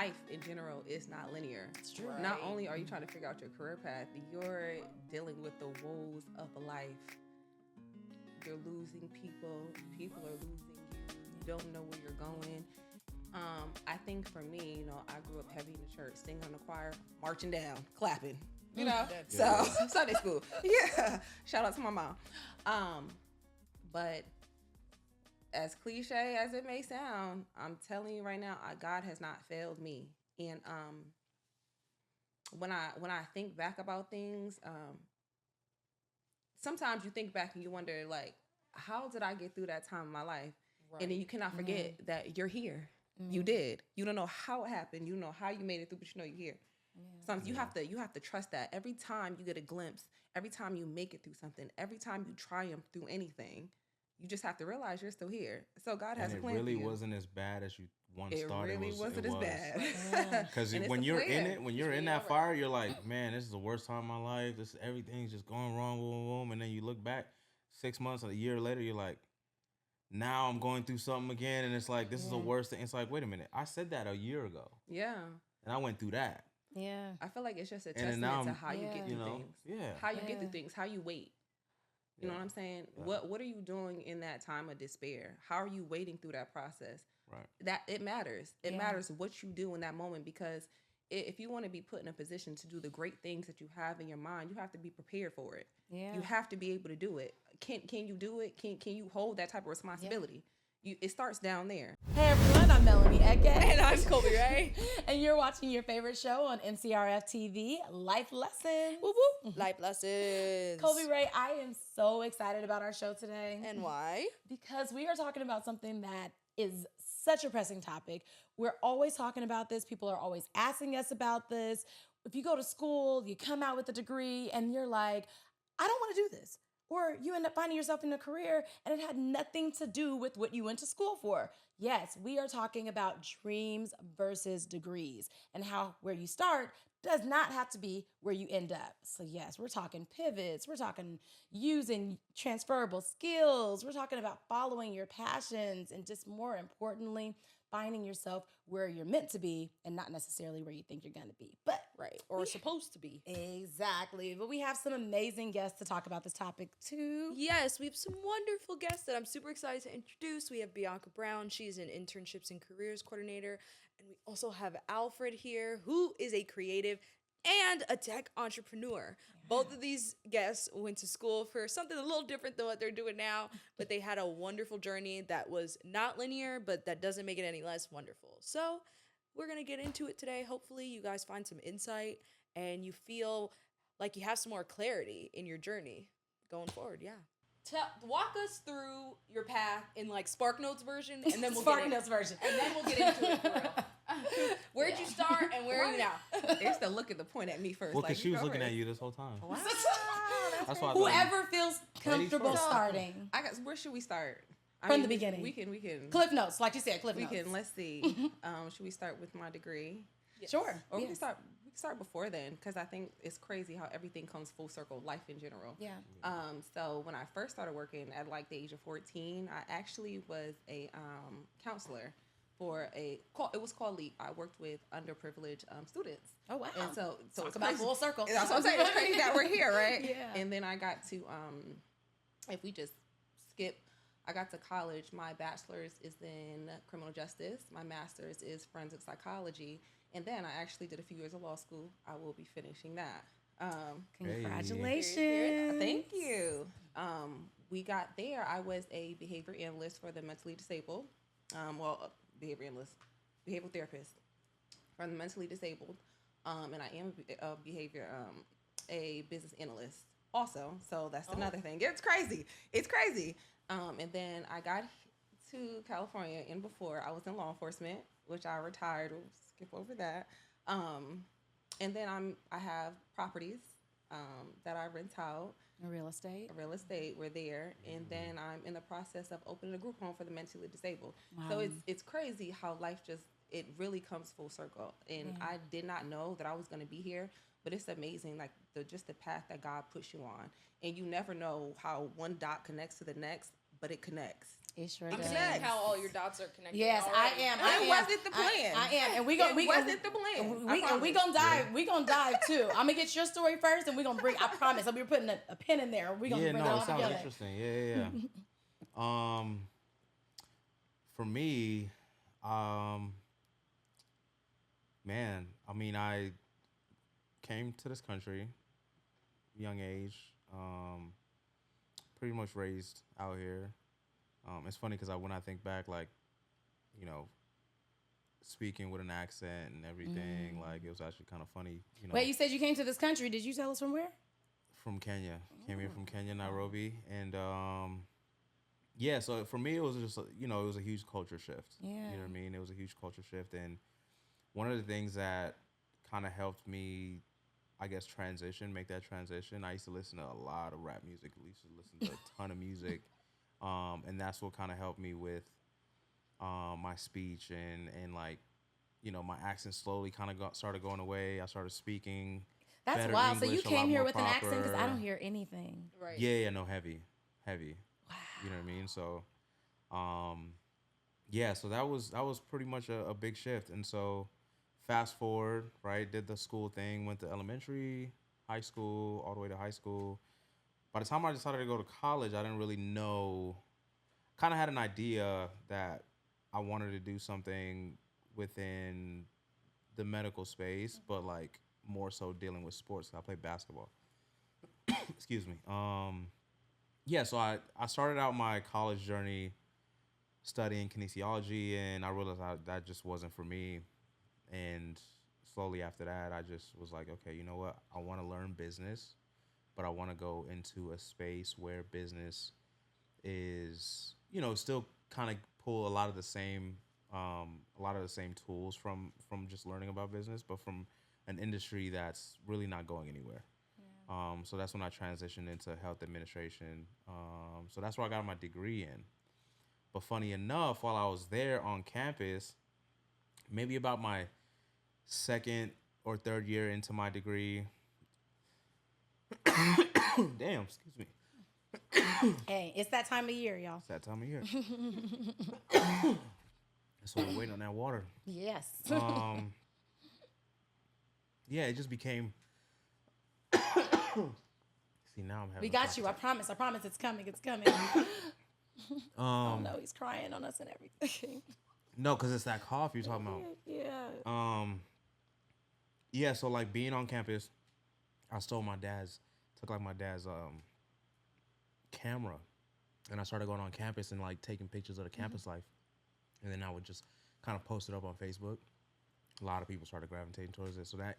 life in general is not linear. It's true. Not only are you trying to figure out your career path, you're dealing with the woes of life. You're losing people. People are losing you. You don't know where you're going. I think for me, you know, I grew up heavy in the church, singing in the choir, marching down, clapping. You know, so Sunday school. Yeah, shout out to my mom. But as cliche as it may sound, I'm telling you right now, God has not failed me. And when I think back about things, sometimes you think back and you wonder, like, how did I get through that time in my life? Right. And then you cannot forget that you're here. You did. You don't know how it happened. You know how you made it through, but you know you're here. Sometimes you have to trust that. Every time you get a glimpse, every time you make it through something, every time you triumph through anything, you just have to realize you're still here. So God has a plan for you. It really wasn't as bad as you once thought it was. It really wasn't as bad. Because when you're in it, when you're in that fire, you're like, man, this is the worst time of my life. Everything's just going wrong, boom, boom. And then you look back 6 months or a year later, you're like, now I'm going through something again. And it's like, this is the worst thing. It's like, wait a minute. I said that a year ago. Yeah. And I went through that. Yeah. I feel like it's just a testament to how you get through things. Yeah. How you get through things, how you wait. You know what I'm saying? Yeah. What are you doing in that time of despair? How are you waiting through that process? Right. That it matters. It matters what you do in that moment, because if you want to be put in a position to do the great things that you have in your mind, you have to be prepared for it. Yeah. You have to be able to do it. Can you do it? Can you hold that type of responsibility? It starts down there. Hey everyone, I'm Melanie, And I'm Kolbi-Rae. And you're watching your favorite show on NCRF TV, Life Lessons. Woo woo. Life Lessons. Kolbi-Rae, I am so excited about our show today. And why? Because we are talking about something that is such a pressing topic. We're always talking about this. People are always asking us about this. If you go to school, you come out with a degree and you're like, I don't want to do this. Or you end up finding yourself in a career and it had nothing to do with what you went to school for. Yes, we are talking about dreams versus degrees and how where you start does not have to be where you end up. So yes, we're talking pivots. We're talking using transferable skills. We're talking about following your passions and just more importantly, finding yourself where you're meant to be and not necessarily where you think you're going to be. But or supposed to be. Exactly. But we have some amazing guests to talk about this topic too. Yes, we have some wonderful guests that I'm super excited to introduce. We have Bianca Brown. She's an internships and careers coordinator. And we also have Alfred here, who is a creative and a tech entrepreneur. Both of these guests went to school for something a little different than what they're doing now, but they had a wonderful journey that was not linear, but that doesn't make it any less wonderful. So we're going to get into it today. Hopefully you guys find some insight and you feel like you have some more clarity in your journey going forward. Yeah. Walk us through your path in like SparkNotes version, and then we'll SparkNotes version, and then we'll get into it for real. Where'd you start, and where are you now? It's the look at the point at me first. Well, because she was looking at you this whole time. Wow, that's why. Whoever feels comfortable starting. Where should we start? From the beginning. We can. Cliff notes, like you said, Cliff notes. Let's see. Should we start with my degree? Yes. Sure. Or we can start before then, because I think it's crazy how everything comes full circle, life in general. Yeah. So when I first started working at like the age of 14, I actually was a counselor for it was called LEAP. I worked with underprivileged students. Oh wow. And so it's about full circle. That's what I'm saying. It's crazy that we're here, right? Yeah. And then I got to if we just skip, I got to college. My bachelor's is in criminal justice. My master's is forensic psychology. And then I actually did a few years of law school. I will be finishing that. Congratulations. Thank you. We got there. I was a behavior analyst for the mentally disabled. Behavioral therapist for the mentally disabled. And I am a business analyst also. So that's another thing. It's crazy. And then I got to California, and before I was in law enforcement, which I retired. We'll skip over that. And then I have properties that I rent out. A real estate. We're there. And then I'm in the process of opening a group home for the mentally disabled. Wow. So it's crazy how life it really comes full circle. And I did not know that I was going to be here, but it's amazing, like the path that God puts you on. And you never know how one dot connects to the next, but it connects. It sure I'm does. seeing how all your dots are connected. Yes, already. I am. It wasn't the plan. I am, and we wasn't the plan. We gonna dive. We gonna dive too. I'm gonna get your story first, and we gonna bring. I promise. We're putting a pin in there. We gonna bring it all it sounds together. interesting. Yeah. For me, man, I mean, I came to this country, young age, pretty much raised out here. It's funny because when I think back, like, you know, speaking with an accent and everything, like, it was actually kind of funny. You know, Wait, you said you came to this country. Did you tell us from where? from Kenya. Came here from Kenya, Nairobi, and yeah. So for me, it was just it was a huge culture shift. Yeah. You know what I mean? It was a huge culture shift, and one of the things that kind of helped me, I guess, make that transition. I used to listen to a lot of rap music. I used to listen to a ton of music. And that's what kind of helped me with my speech and like, my accent slowly kind of started going away. I started speaking. That's better wild. English, So you a lot came here more with an accent because I proper. don't hear anything. Right. Yeah, no, heavy. Wow. You know what I mean? So, yeah. So that was pretty much a big shift. And so, fast forward, right? Did the school thing. Went to elementary, high school, all the way to high school. By the time I decided to go to college, I didn't really know. Kind of had an idea that I wanted to do something within the medical space, but like more so dealing with sports. I played basketball. Excuse me. Yeah, so I started out my college journey studying kinesiology, and I realized that just wasn't for me. And slowly after that, I just was like, okay, you know what? I want to learn business, but I want to go into a space where business is, still kind of pull a lot of the same tools from just learning about business, but from an industry that's really not going anywhere. So that's when I transitioned into health administration. So that's where I got my degree in. But funny enough, while I was there on campus, maybe about my second or third year into my degree, damn, excuse me. Hey, it's that time of year, y'all. It's that time of year. So we're waiting on that water. Yes. Yeah, it just became. See, now I'm having. We got you. I promise. It's coming. It's coming. Oh no, he's crying on us and everything. No, because it's that cough you're talking about. Yeah. Yeah, so like being on campus, I took my dad's camera, and I started going on campus and like taking pictures of the campus life, and then I would just kind of post it up on Facebook. A lot of people started gravitating towards it, so that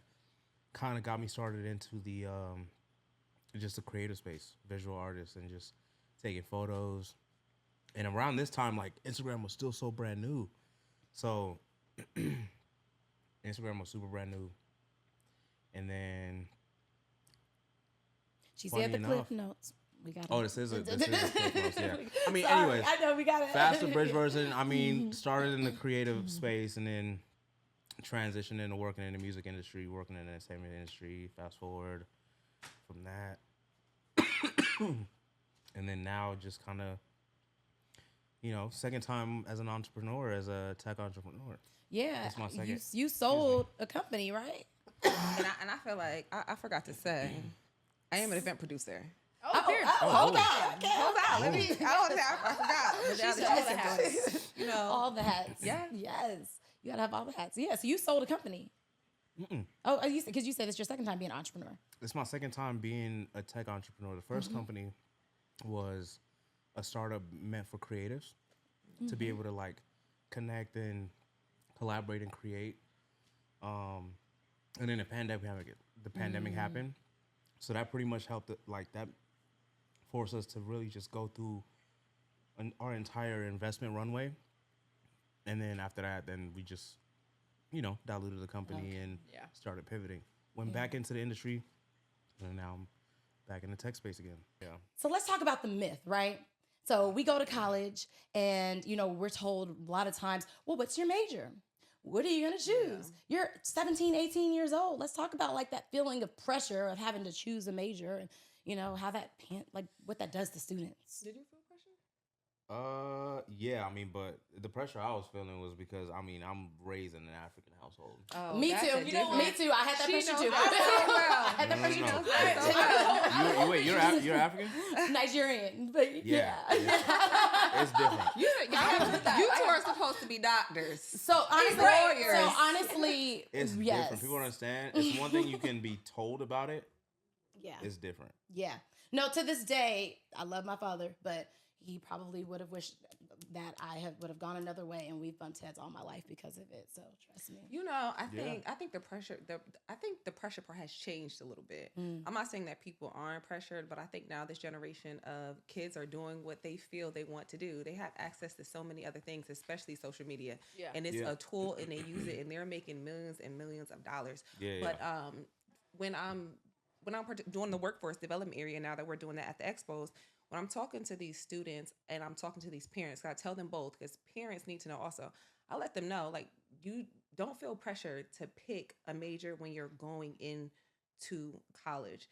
kind of got me started into the just the creative space, visual artist, and just taking photos. And around this time, like Instagram was still so brand new, so Instagram was super brand new, and then She funny said the enough- clip notes. We got. Oh, this is a clip notes, yeah. I mean, Sorry, anyways, I know we got it. faster bridge version. I mean, started in the creative space and then transitioned into working in the music industry, working in the entertainment industry. Fast forward from that, and then now just kind of, second time as an entrepreneur, as a tech entrepreneur. Yeah, That's my second. you sold a company, right? And I feel like I forgot to say, I am an event producer. Oh, there. Hold on. Hold on, let me. I forgot. But now said that all you the said hats. that, All the hats. Yeah. Yes. You gotta have all the hats. Yeah. So you sold a company. Mm-mm. Oh, because you said it's your second time being an entrepreneur. It's my second time being a tech entrepreneur. The first company was a startup meant for creatives to be able to like connect and collaborate and create. And then the pandemic happened. So that pretty much helped that forced us to really just go through our entire investment runway. And then after that, then we just, diluted the company and started pivoting. Went back into the industry, and now I'm back in the tech space again. Yeah. So let's talk about the myth, right? So we go to college and, we're told a lot of times, well, what's your major? What are you going to choose? You're 17, 18 years old. Let's talk about like that feeling of pressure of having to choose a major and, how that, like what that does to students. Did you feel pressure? Yeah, I mean, but the pressure I was feeling was because I mean I'm raised in an African household. Oh, Me that's too. a different- Me too. I had that She pressure knows too. that so well. I had that No, pressure no, too. no. That so well. You're African? Nigerian, but Yeah, yeah. It's different. You two are supposed to be doctors. So honestly, lawyers. It's yes. different. People don't understand. It's one thing you can be told about it. Yeah. It's different. Yeah. No, to this day, I love my father, but he probably would have wished that would have gone another way, and we've bumped heads all my life because of it. So trust me. You know, I think the pressure part has changed a little bit. I'm not saying that people aren't pressured, but I think now this generation of kids are doing what they feel they want to do. They have access to so many other things, especially social media. Yeah. And it's a tool, and they use it, and they're making millions and millions of dollars. Yeah. But when I'm doing the workforce development area now that we're doing that at the expos, when I'm talking to these students and I'm talking to these parents, I tell them both, because parents need to know also. I let them know, like, you don't feel pressure to pick a major when you're going into college,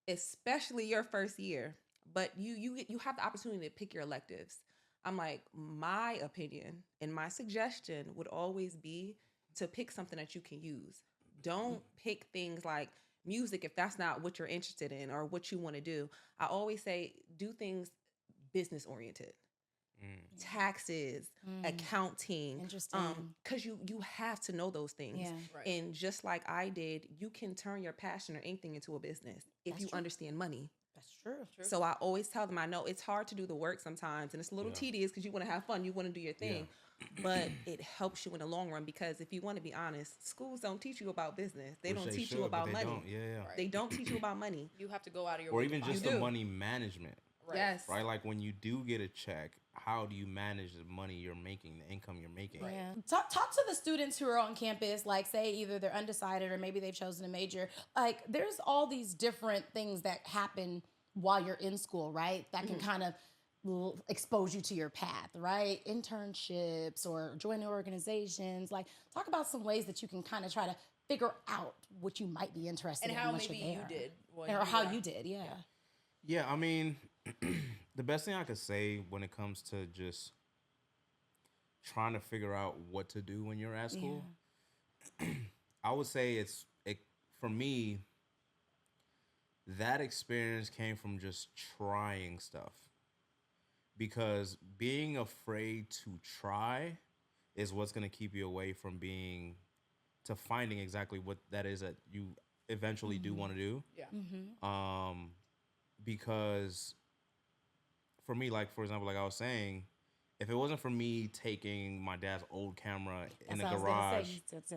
especially your first year. But you have the opportunity to pick your electives. I'm like, my opinion and my suggestion would always be to pick something that you can use. Don't pick things like music if that's not what you're interested in or what you want to do. I always say do things business oriented. Taxes, accounting. Interesting. Because you have to know those things. Yeah. Right. And just like I did, you can turn your passion or anything into a business if That's you true. understand money. That's true. So I always tell them, I know it's hard to do the work sometimes, and it's a little tedious because you want to have fun, you want to do your thing, but it helps you in the long run, because if you want to be honest, schools don't teach you about business. They don't teach you about money. Right. They don't teach you about money. You have to go out of your Or way even to just find the it. money management. Right. Yes. Right? Like when you do get a check, how do you manage the money you're making, the income you're making? Yeah. Talk to the students who are on campus, like say either they're undecided or maybe they've chosen a major. Like there's all these different things that happen while you're in school, right? That can kind of expose you to your path, right? Internships or joining organizations. Like talk about some ways that you can kind of try to figure out what you might be interested And in how once maybe you're you there. did. when Or you how were- you did, yeah. Yeah, I mean, the best thing I could say when it comes to just trying to figure out what to do when you're at school, I would say for me, that experience came from just trying stuff. Because being afraid to try is what's going to keep you away from finding exactly what that is that you eventually do want to do. Yeah. Because for me, like, for example, like I was saying, if it wasn't for me taking my dad's old camera in the garage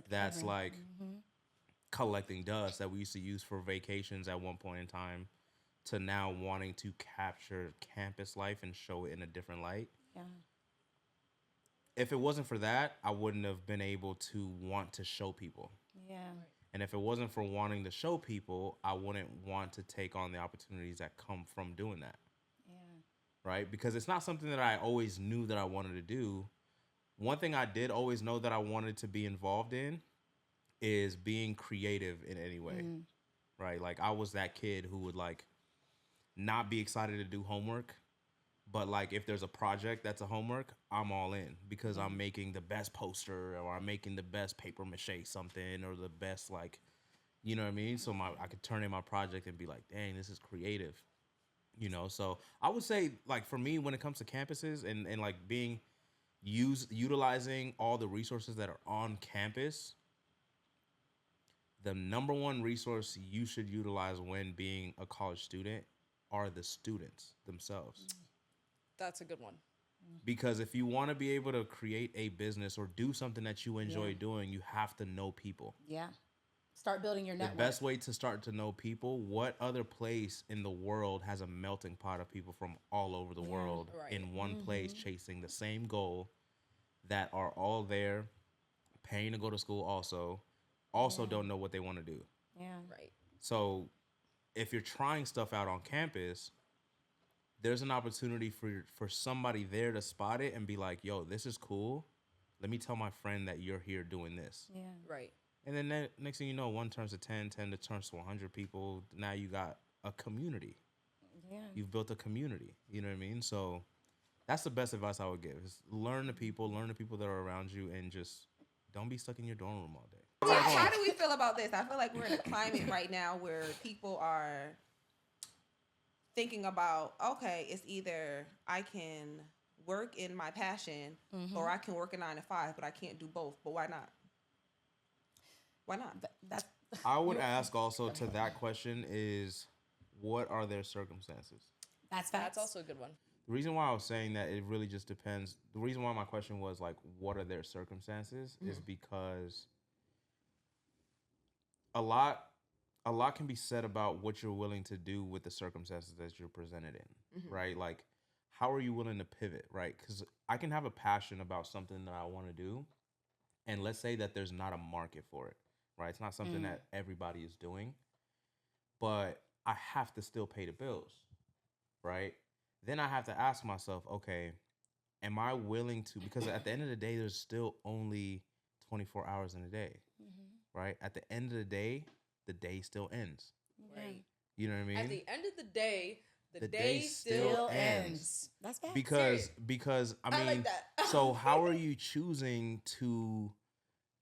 that's like collecting dust that we used to use for vacations at one point in time to now wanting to capture campus life and show it in a different light. Yeah. If it wasn't for that, I wouldn't have been able to want to show people. Yeah. And if it wasn't for wanting to show people, I wouldn't want to take on the opportunities that come from doing that. Yeah. Right? Because it's not something that I always knew that I wanted to do. One thing I did always know that I wanted to be involved in is being creative in any way. Right? Like I was that kid who would like not be excited to do homework, but like if there's a project that's a homework, I'm all in because I'm making the best poster or I'm making the best paper mache something or the best like, you know what I mean? So I could turn in my project and be like, dang, this is creative. You know, so I would say like for me when it comes to campuses and like utilizing all the resources that are on campus, the number one resource you should utilize when being a college student are the students themselves. That's a good one. Because if you want to be able to create a business or do something that you enjoy doing, you have to know people. Yeah. Start building your network. The best way to start to know people, what other place in the world has a melting pot of people from all over the world in one place chasing the same goal that are all there, paying to go to school also don't know what they want to do. Yeah. Right. So if you're trying stuff out on campus, there's an opportunity for somebody there to spot it and be like, yo, this is cool. Let me tell my friend that you're here doing this. Yeah. Right. And then next thing you know, 1 turns to 10, 10 turns to 100 people. Now you got a community. Yeah. You've built a community. You know what I mean? So That's the best advice I would give. Is learn the people that are around you, and just don't be stuck in your dorm room all day. How do we feel about this? I feel like we're in a climate right now where people are thinking about, okay, it's either I can work in my passion or I can work a 9 to 5, but I can't do both. But why not? Why not? I would ask also to that question is, what are their circumstances? That's facts. That's also a good one. The reason why I was saying that it really just depends. The reason why my question was like, what are their circumstances, is because a lot can be said about what you're willing to do with the circumstances that you're presented in, right? Like, how are you willing to pivot, right? Because I can have a passion about something that I want to do, and let's say that there's not a market for it, right? It's not something that everybody is doing, but I have to still pay the bills, right? Then I have to ask myself, okay, am I willing to, because at the end of the day, there's still only 24 hours in a day, right? At the end of the day still ends. Right. You know what I mean? At the end of the day, the day still ends. That's facts. Because I mean, like that. So how are you choosing to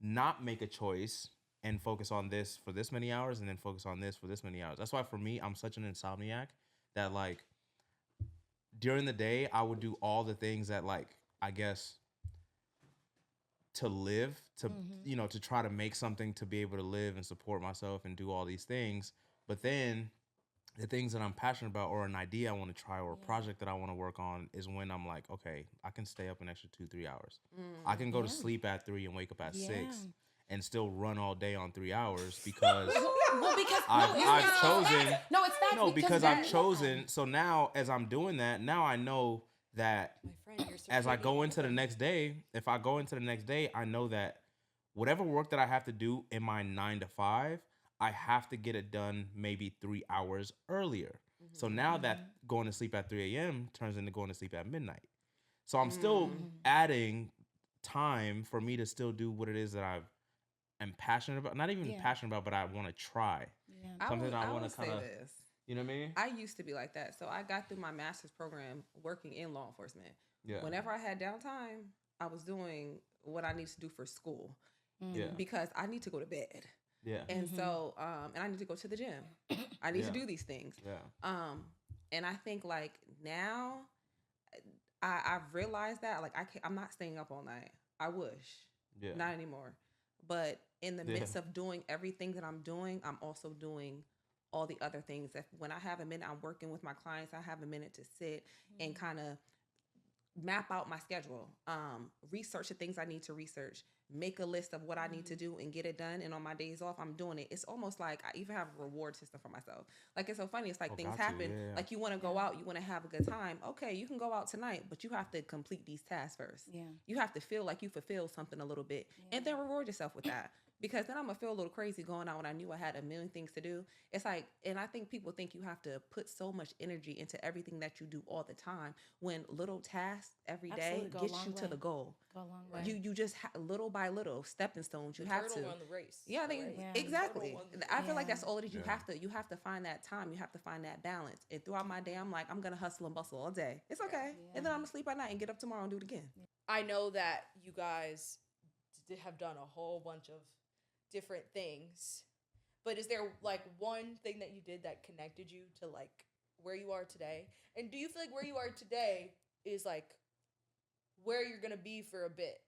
not make a choice and focus on this for this many hours and then focus on this for this many hours? That's why for me, I'm such an insomniac that like during the day, I would do all the things that like, I guess, to live, to, you know, to try to make something to be able to live and support myself and do all these things. But then the things that I'm passionate about, or an idea I want to try, or a project that I want to work on, is when I'm like, okay, I can stay up an extra 2-3 hours. I can go to sleep at 3 and wake up at 6 and still run all day on 3 hours because I've chosen. No, it's facts. No, because I've chosen. So now, as I'm doing that, now I know that as I go into the next day, if I go into the next day, I know that whatever work that I have to do in my 9 to 5, I have to get it done maybe 3 hours earlier. So now that going to sleep at 3 a.m. turns into going to sleep at midnight. So I'm still adding time for me to still do what it is that I'm passionate about. Not even passionate about, but I want to try. Yeah. Something I want to kind of, this. you know what I mean? I used to be like that. So I got through my master's program working in law enforcement. Yeah. Whenever I had downtime, I was doing what I need to do for school. Yeah. Because I need to go to bed. Yeah. And so, and I need to go to the gym. I need to do these things. Yeah. And I think like now, I've realized that like I'm not staying up all night. I wish. Yeah. Not anymore. But in the midst of doing everything that I'm doing, I'm also doing all the other things. That when I have a minute, I'm working with my clients. I have a minute to sit and kind of map out my schedule, research the things I need to research, make a list of what I need to do and get it done. And on my days off, I'm doing it. It's almost like I even have a reward system for myself. Like, it's so funny. It's like things happen. Yeah. Like, you want to go out, you want to have a good time. Okay, you can go out tonight, but you have to complete these tasks first. Yeah. You have to feel like you fulfilled something a little bit and then reward yourself with that. Because then I'm going to feel a little crazy going out when I knew I had a million things to do. It's like, and I think people think you have to put so much energy into everything that you do all the time, when little tasks every day gets you to the goal. Go a long way. You just little by little, stepping stones. You The have turtle to won the race. Yeah, I think Yeah. exactly. I feel like that's all it is. You Yeah. have to find that time. You have to find that balance. And throughout my day, I'm like, I'm gonna hustle and bustle all day. It's okay. And then I'm gonna sleep at night and get up tomorrow and do it again. I know that you guys have done a whole bunch of different things, but is there like one thing that you did that connected you to like where you are today? And do you feel like where you are today is like where you're gonna be for a bit,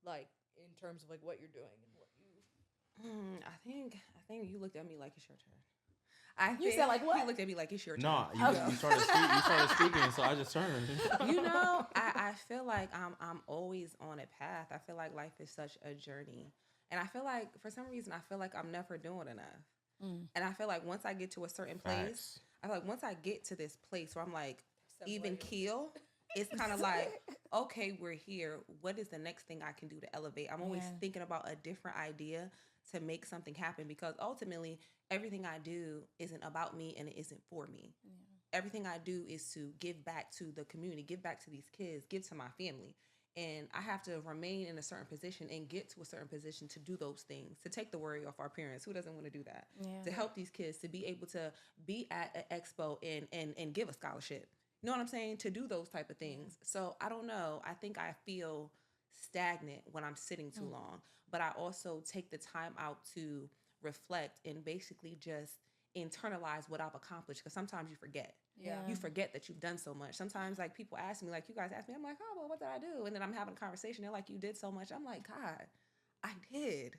like in terms of like what you're doing and what you? I think you looked at me like it's your turn. You said like what? You looked at me like it's your turn. No, you started speaking, so I just turned. You know, I feel like I'm always on a path. I feel like life is such a journey. And I feel like, for some reason, I feel like I'm never doing enough. And I feel like once I get to a certain place, I feel like once I get to this place where I'm like, even keel, it's kind of like, okay, we're here. What is the next thing I can do to elevate? I'm always thinking about a different idea to make something happen, because ultimately, everything I do isn't about me and it isn't for me. Everything I do is to give back to the community, give back to these kids, give to my family. And I have to remain in a certain position and get to a certain position to do those things, to take the worry off our parents. Who doesn't want to do that? To help these kids, to be able to be at an expo and give a scholarship. You know what I'm saying? To do those type of things. So I don't know. I think I feel stagnant when I'm sitting too long. But I also take the time out to reflect and basically just internalize what I've accomplished. Because sometimes you forget. Yeah. You forget that you've done so much. Sometimes like people ask me, like you guys ask me, I'm like, oh, well, what did I do? And then I'm having a conversation. They're like, you did so much. I'm like, God, I did.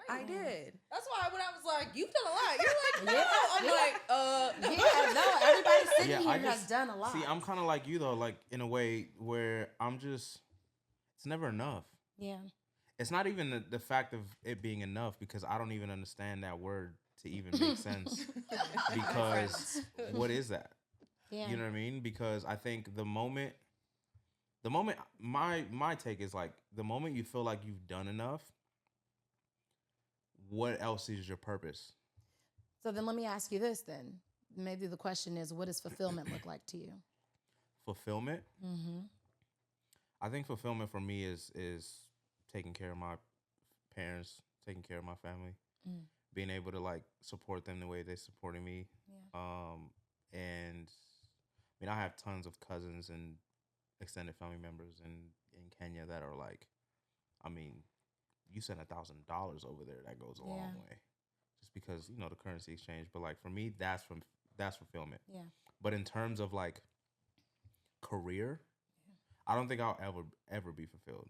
Right. I did. That's why when I was like, you've done a lot. You're like, Yeah. I'm like, Yeah, no, everybody sitting Yeah, here has done a lot. See, I'm kind of like you though, like in a way where it's never enough. Yeah. It's not even the fact of it being enough because I don't even understand that word to even make sense. Because what is that? Yeah. You know what I mean? Because I think the moment my take is like the moment you feel like you've done enough, what else is your purpose? So then let me ask you this then. Maybe the question is, what does fulfillment look like to you? Fulfillment? Mm-hmm. I think fulfillment for me is taking care of my parents, taking care of my family, being able to like support them the way they supported me. Yeah. And I mean, I have tons of cousins and extended family members in Kenya that are like, I mean, you send $1,000 over there, that goes a long way, just because the currency exchange. But like for me, that's fulfillment. Yeah. But in terms of like career, I don't think I'll ever be fulfilled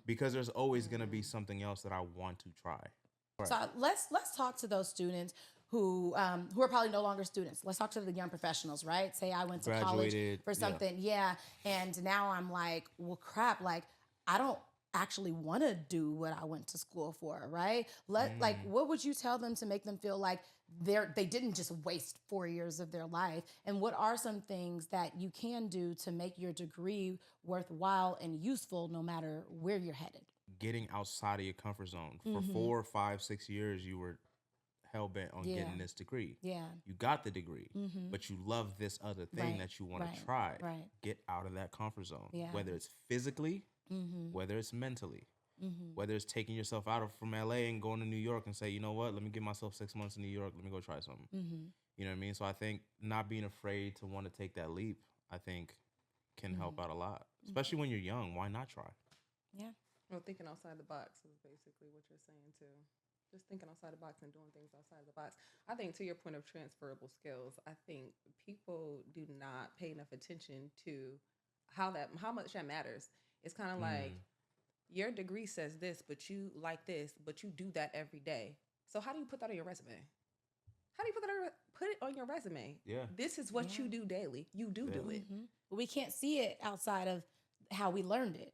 because there's always gonna be something else that I want to try. So let's talk to those students who are probably no longer students. Let's talk to the young professionals, right? Say I went to college for something, and now I'm like, well, crap, like I don't actually want to do what I went to school for, right? Like, what would you tell them to make them feel like they didn't just waste 4 years of their life? And what are some things that you can do to make your degree worthwhile and useful no matter where you're headed? Getting outside of your comfort zone. For 4, 5, 6 years, you were hell-bent on getting this degree. Yeah. You got the degree, but you love this other thing that you want to try. Right. Get out of that comfort zone. Yeah. Whether it's physically, whether it's mentally, whether it's taking yourself out from LA and going to New York and say, you know what, let me give myself 6 months in New York. Let me go try something. You know what I mean? So I think not being afraid to want to take that leap, I think can help out a lot, especially when you're young. Why not try? Yeah. Well, thinking outside the box is basically what you're saying too. Just thinking outside the box and doing things outside the box. I think to your point of transferable skills, I think people do not pay enough attention to how much that matters. It's kind of like your degree says this, but you like this, but you do that every day. So how do you put that on your resume? How do you put it on your resume? Yeah. This is what you do daily. You do it. But we can't see it outside of how we learned it.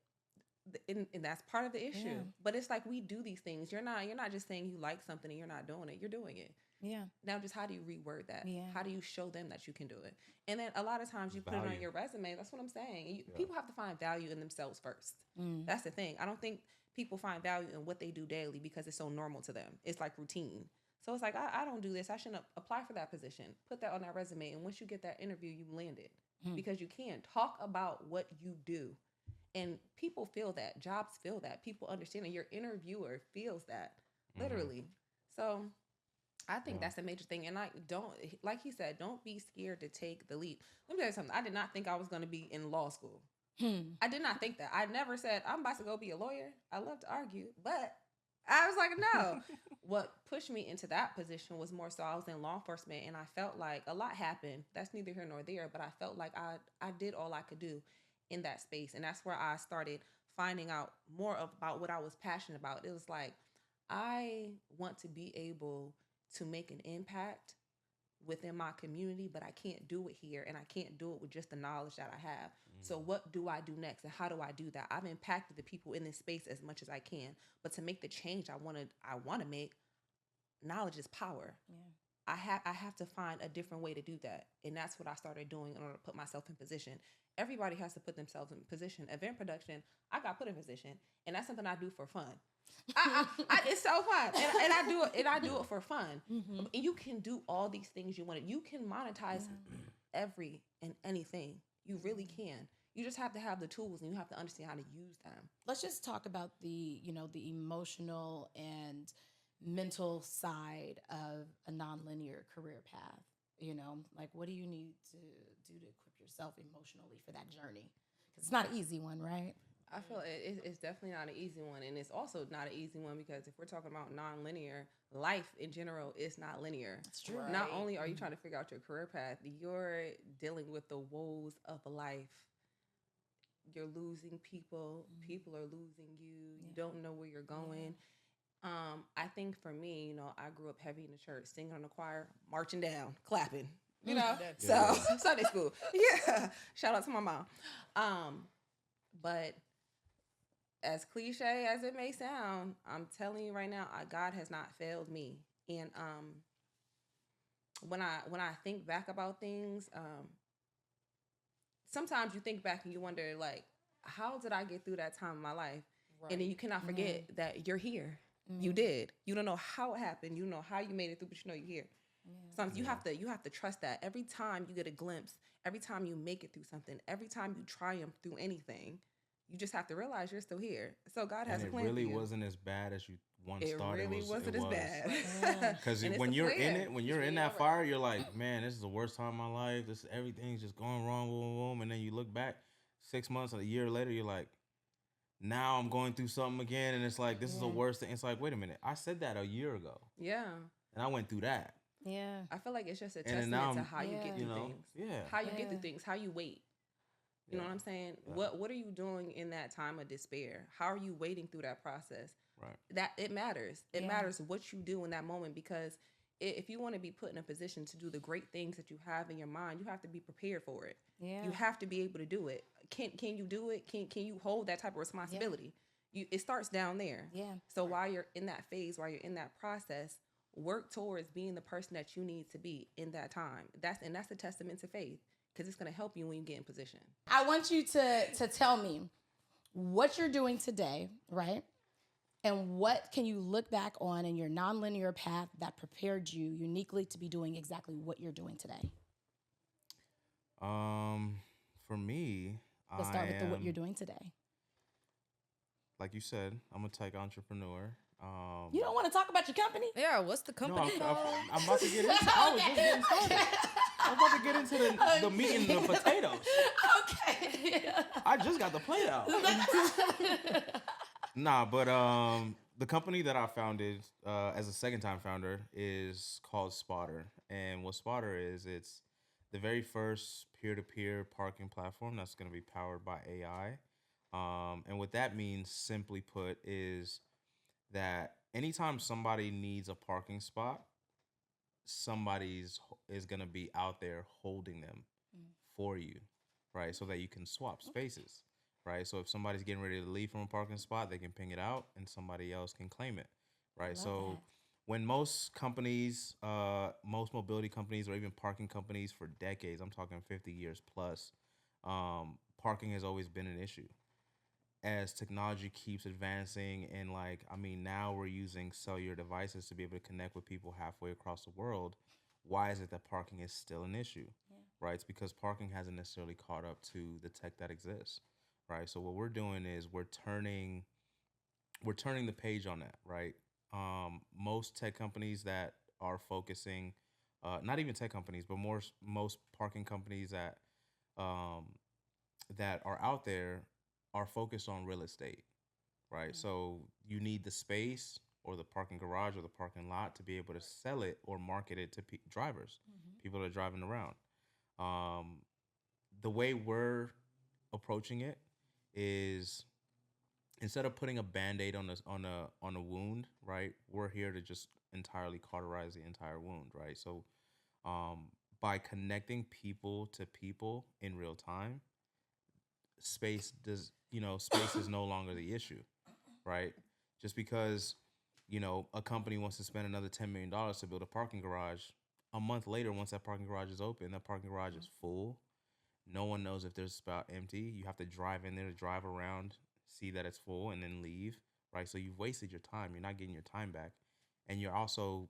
And that's part of the issue. Yeah. But it's like we do these things. You're not just saying you like something and you're not doing it. You're doing it. Yeah. Now, just how do you reword that? Yeah. How do you show them that you can do it? And then a lot of times you put it on your resume. That's what I'm saying. People have to find value in themselves first. That's the thing. I don't think people find value in what they do daily because it's so normal to them. It's like routine. So it's like, I don't do this. I shouldn't apply for that position. Put that on that resume. And once you get that interview, you land it. Because you can. Talk about what you do. And people feel that. Jobs feel that. People understand it. Your interviewer feels that. Literally. So I think that's a major thing. And like he said, don't be scared to take the leap. Let me tell you something. I did not think I was going to be in law school. I did not think that. I never said, I'm about to go be a lawyer. I love to argue. But I was like, no. What pushed me into that position was more so I was in law enforcement and I felt like a lot happened. That's neither here nor there. But I felt like I did all I could do in that space. And that's where I started finding out more about what I was passionate about. It was like, I want to be able to make an impact within my community, but I can't do it here. And I can't do it with just the knowledge that I have. So what do I do next? And how do I do that? I've impacted the people in this space as much as I can. But to make the change I want to make, knowledge is power. Yeah. I have to find a different way to do that. And that's what I started doing in order to put myself in position. Everybody has to put themselves in position. Event production, I got put in position. And that's something I do for fun. It's so fun. And I do it for fun. And you can do all these things you want. You can monetize every and anything. You really can. You just have to have the tools and you have to understand how to use them. Let's just talk about the emotional and mental side of a nonlinear career path. Like what do you need to do to equip yourself emotionally for that journey? Because it's not an easy one, right? I feel it's definitely not an easy one, and it's also not an easy one because if we're talking about non-linear, life in general is not linear. That's true. Right. Not only are you trying to figure out your career path, you're dealing with the woes of life. You're losing people. People are losing you. You don't know where you're going. I think for me, I grew up heavy in the church, singing on the choir, marching down, clapping. So Sunday school. Yeah. Shout out to my mom. But as cliche as it may sound, I'm telling you right now, God has not failed me. And when I think back about things, sometimes you think back and you wonder, like, how did I get through that time in my life? Right. And then you cannot forget that you're here. You did. You don't know how it happened. You don't know how you made it through, but you know you're here. Sometimes you have to trust that. Every time you get a glimpse, every time you make it through something, every time you triumph through anything, you just have to realize you're still here. So God has a plan. It really for you. wasn't as bad as you once thought. It really wasn't as bad. Because when you're in it, when you're in that fire, you're like, man, this is the worst time of my life. Everything's just going wrong, boom, boom. And then you look back 6 months or a year later, you're like, now I'm going through something again, and it's like, this is the worst thing. It's like, wait a minute, I said that a year ago. Yeah. And I went through that. Yeah. I feel like it's just a testament to how you get through things. Yeah. How you get through things, how you wait. You know what I'm saying? Yeah. What are you doing in that time of despair? How are you waiting through that process? Right. That it matters. It matters what you do in that moment, because if you want to be put in a position to do the great things that you have in your mind, you have to be prepared for it. Yeah. You have to be able to do it. Can you do it? Can you hold that type of responsibility? Yeah. It starts down there. Yeah. So while you're in that phase, while you're in that process, work towards being the person that you need to be in that time. That's a testament to faith, because it's going to help you when you get in position. I want you to tell me what you're doing today, right? And what can you look back on in your nonlinear path that prepared you uniquely to be doing exactly what you're doing today? For me, let's start with what you're doing today. Like you said, I'm a tech entrepreneur. You don't want to talk about your company? Yeah, what's the company called? I'm about to get into it. I was just getting started. I'm about to get into the meat and the potatoes. Okay. I just got the plate out. Nah, but the company that I founded as a second-time founder is called Spotr. And what Spotr is, it's the very first peer-to-peer parking platform that's going to be powered by AI. And what that means, simply put, is that anytime somebody needs a parking spot, somebody is going to be out there holding them for you, right? So that you can swap spaces, right? So if somebody's getting ready to leave from a parking spot, they can ping it out and somebody else can claim it, right? So when most companies, most mobility companies or even parking companies for decades, I'm talking 50 years plus, parking has always been an issue. As technology keeps advancing and now we're using cellular devices to be able to connect with people halfway across the world. Why is it that parking is still an issue? Yeah. Right? It's because parking hasn't necessarily caught up to the tech that exists. Right? So what we're doing is we're turning the page on that, right? Most tech companies that are focusing, not even tech companies, but most parking companies that are out there are focused on real estate, right? Mm-hmm. So you need the space or the parking garage or the parking lot to be able to sell it or market it to drivers, people that are driving around. The way we're approaching it is, instead of putting a Band-Aid on a wound, right? We're here to just entirely cauterize the entire wound, right? So by connecting people to people in real time, space is no longer the issue, right? Just because, a company wants to spend another $10 million to build a parking garage, a month later, once that parking garage is open, that parking garage is full. No one knows if there's a spot empty. You have to drive in there to drive around, see that it's full, and then leave, right? So you've wasted your time. You're not getting your time back. And you're also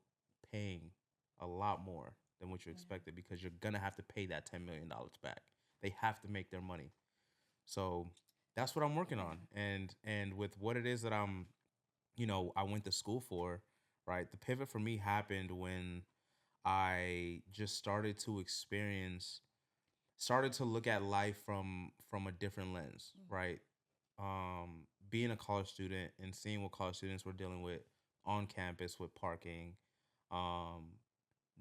paying a lot more than what you expected, because you're going to have to pay that $10 million back. They have to make their money. So that's what I'm working on. And with what it is that I went to school for, right? The pivot for me happened when I just started to look at life from a different lens, right? Being a college student and seeing what college students were dealing with on campus with parking. Um,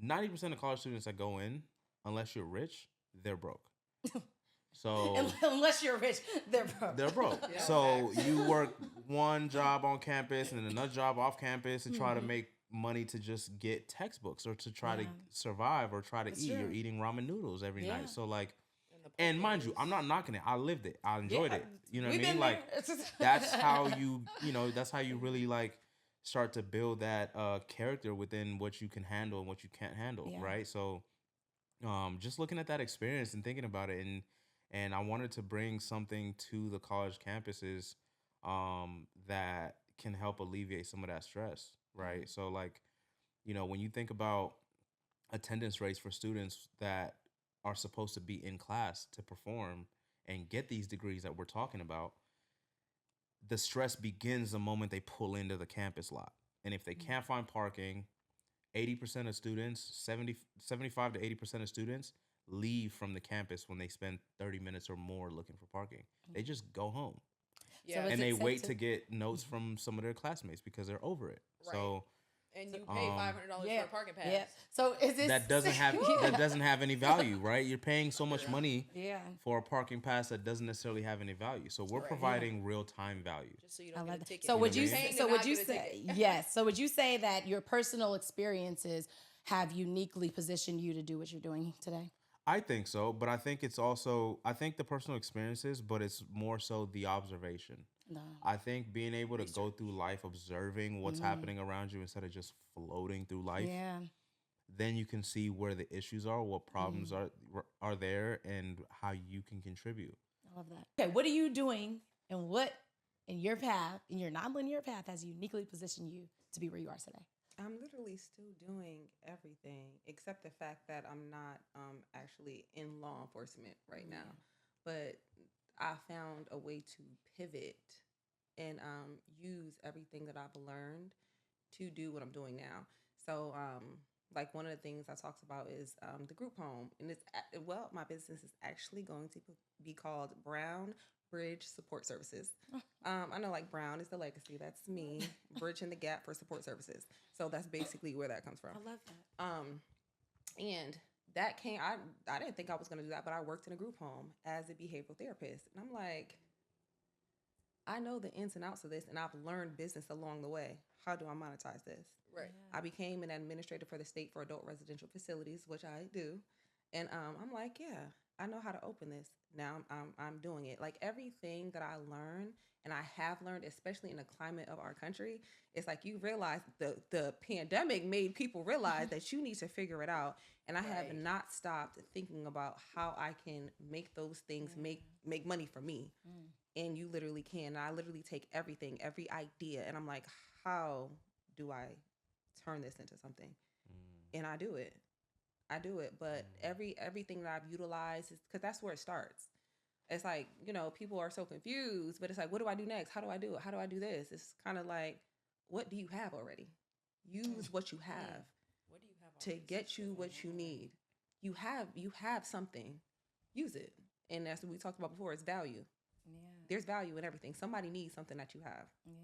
90% of college students that go in, unless you're rich, they're broke. So Unless you're rich, they're broke. they're broke. Yeah, So facts. you work one job on campus and then another job off campus to try to make money to just get textbooks or to try to Yeah. survive or try to That's eat. true. You're eating ramen noodles every Yeah. night. So like, And the and mind you, parking I'm not knocking it. I lived it. I enjoyed Yeah. it. You know what We've I mean? been Like there. that's how that's how you really like start to build that character within what you can handle and what you can't handle, Yeah. right? So just looking at that experience and thinking about it, and I wanted to bring something to the college campuses that can help alleviate some of that stress, right? So like, when you think about attendance rates for students that are supposed to be in class to perform and get these degrees that we're talking about, the stress begins the moment they pull into the campus lot. And if they can't find parking, 80% of students, 75 to 80% of students leave from the campus when they spend 30 minutes or more looking for parking. They just go home. Yeah. is And it they safe wait to- to get notes from some of their classmates because they're over it. Right. So and you pay $500 for a parking pass. Yeah. So is this that doesn't have any value, right? You're paying so much money Yeah. for a parking pass that doesn't necessarily have any value. So we're Right. providing real time value. Just so you I don't love get a that. ticket. So would you know what I mean? say, so would you say yes? So would you say that your personal experiences have uniquely positioned you to do what you're doing today? I think so, but I think it's also the personal experiences, but it's more so the observation. No. I think being able to go through life observing what's happening around you instead of just floating through life, Yeah. then you can see where the issues are, what problems are there, and how you can contribute. I love that. Okay, what are you doing and what in your path, in your nonlinear path, has uniquely positioned you to be where you are today? I'm literally still doing everything except the fact that I'm not actually in law enforcement right now. But I found a way to pivot and use everything that I've learned to do what I'm doing now. So, like one of the things I talked about is the group home, and my business is actually going to be called Brown Bridge Support Services. I know, like Brown is the legacy. That's me bridging the gap for support services. So that's basically where that comes from. I love that. And that came. I didn't think I was going to do that, but I worked in a group home as a behavioral therapist, and I'm like, I know the ins and outs of this, and I've learned business along the way. How do I monetize this? Right. I became an administrator for the state for adult residential facilities, which I do, and I'm like, yeah, I know how to open this. Now I'm doing it. Like everything that I learn and I have learned, especially in the climate of our country, it's like you realize the pandemic made people realize that you need to figure it out. And I have Right. not stopped thinking about how I can make those things make money for me. And you literally can. I literally take everything, every idea, and I'm like, how do I turn this into something? And I do it. But everything that I've utilized is because that's where it starts. It's like, people are so confused, but it's like, what do I do next? How do I do it? How do I do this? It's kind of like, what do you have already? Use what you have What do you have to get you what you need. You have something. Use it. And as we talked about before, it's value. Yeah. There's value in everything. Somebody needs something that you have. Yeah.